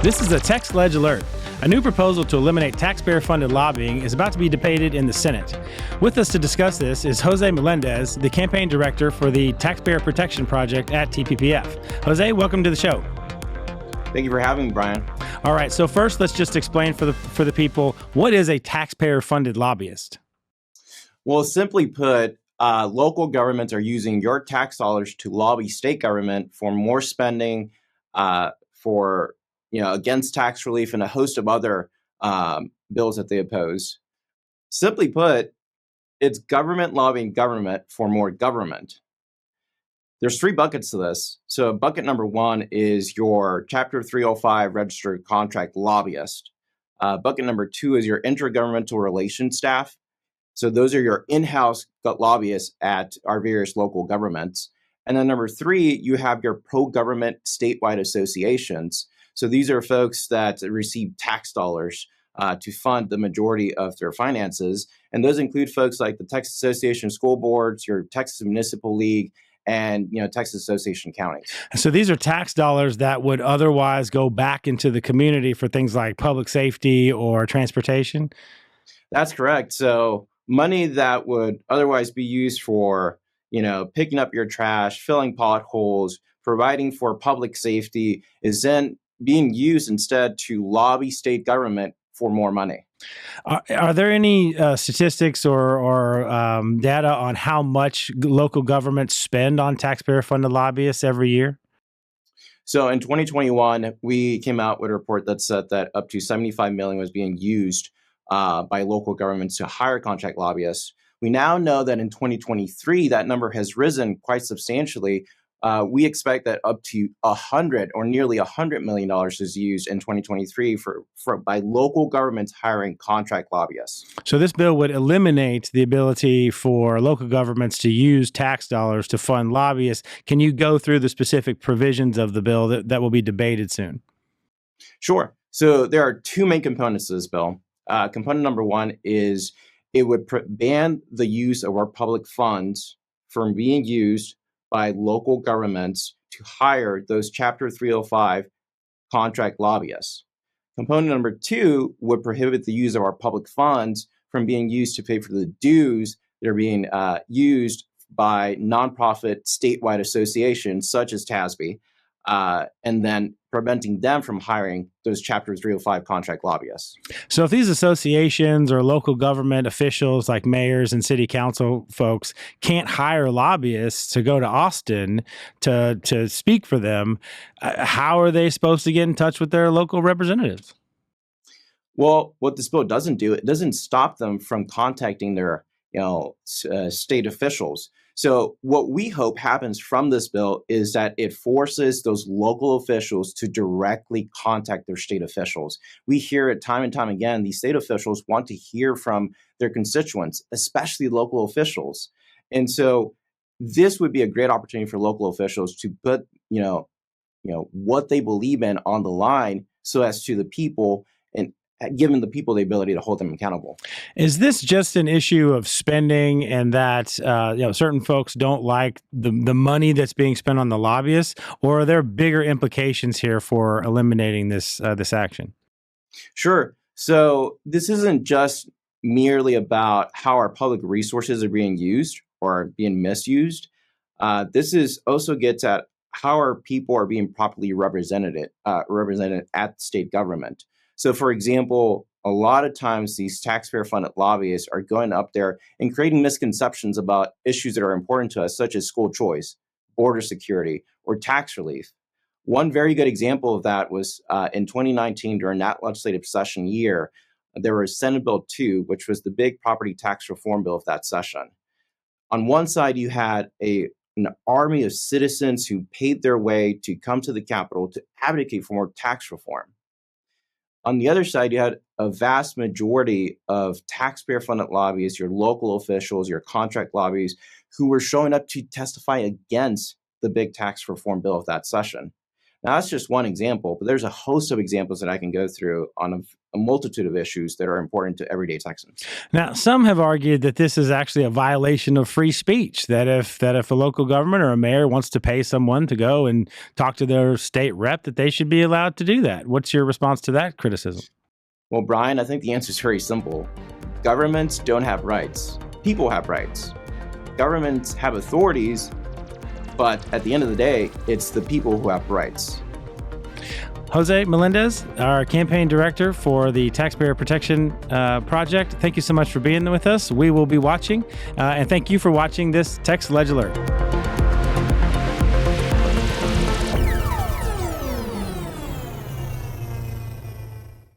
This is a Text LegeAlert. A new proposal to eliminate taxpayer-funded lobbying is about to be debated in the Senate. With us to discuss this is Jose Melendez, the campaign director for the Taxpayer Protection Project at TPPF. Jose, welcome to the show. Thank you for having me, Brian. All right, so first let's just explain for the people, what is a taxpayer-funded lobbyist? Well, simply put, local governments are using your tax dollars to lobby state government for more spending, against tax relief and a host of other bills that they oppose. Simply put, it's government lobbying government for more government. There's three buckets to this. So bucket number one is your Chapter 305 registered contract lobbyist. Bucket number two is your intergovernmental relations staff. So those are your in-house lobbyists at our various local governments. And then number three, you have your pro-government statewide associations. So these are folks that receive tax dollars to fund the majority of their finances. And those include folks like the Texas Association of School Boards, your Texas Municipal League, and Texas Association of Counties. So these are tax dollars that would otherwise go back into the community for things like public safety or transportation? That's correct. So money that would otherwise be used for, picking up your trash, filling potholes, providing for public safety is then being used instead to lobby state government for more money. Are there any statistics or data on how much local governments spend on taxpayer-funded lobbyists every year? So in 2021, we came out with a report that said that up to $75 million was being used by local governments to hire contract lobbyists. We now know that in 2023, that number has risen quite substantially. We expect that up to nearly $100 million is used in 2023 by local governments hiring contract lobbyists. So this bill would eliminate the ability for local governments to use tax dollars to fund lobbyists. Can you go through the specific provisions of the bill that will be debated soon? Sure. So there are two main components to this bill. Component number one is it would ban the use of our public funds from being used by local governments to hire those Chapter 305 contract lobbyists. Component number two would prohibit the use of our public funds from being used to pay for the dues that are being used by nonprofit statewide associations such as TASB, and then preventing them from hiring those Chapter 305 contract lobbyists. So if these associations or local government officials like mayors and city council folks can't hire lobbyists to go to Austin to speak for them, how are they supposed to get in touch with their local representatives? Well, what this bill doesn't do, it doesn't stop them from contacting their state officials. So what we hope happens from this bill is that it forces those local officials to directly contact their state officials. We hear it time and time again. These state officials want to hear from their constituents, especially local officials. And so this would be a great opportunity for local officials to put, what they believe in on the line so as to the people and giving the people the ability to hold them accountable. Is this just an issue of spending and that certain folks don't like the money that's being spent on the lobbyists, or are there bigger implications here for eliminating this action? Sure. So this isn't just merely about how our public resources are being used or being misused. This also gets at how our people are being properly represented at state government. So, for example, a lot of times these taxpayer-funded lobbyists are going up there and creating misconceptions about issues that are important to us, such as school choice, border security, or tax relief. One very good example of that was in 2019, during that legislative session year, there was Senate Bill 2, which was the big property tax reform bill of that session. On one side, you had an army of citizens who paid their way to come to the Capitol to advocate for more tax reform. On the other side, you had a vast majority of taxpayer-funded lobbyists, your local officials, your contract lobbyists, who were showing up to testify against the big tax reform bill of that session. Now, that's just one example, but there's a host of examples that I can go through on a multitude of issues that are important to everyday Texans. Now, some have argued that this is actually a violation of free speech, that if a local government or a mayor wants to pay someone to go and talk to their state rep, that they should be allowed to do that. What's your response to that criticism? Well, Brian, I think the answer is very simple. Governments don't have rights. People have rights. Governments have authorities, but at the end of the day, it's the people who have rights. Jose Melendez, our campaign director for the Taxpayer Protection Project, thank you so much for being with us. We will be watching, and thank you for watching this Text LegeAlert.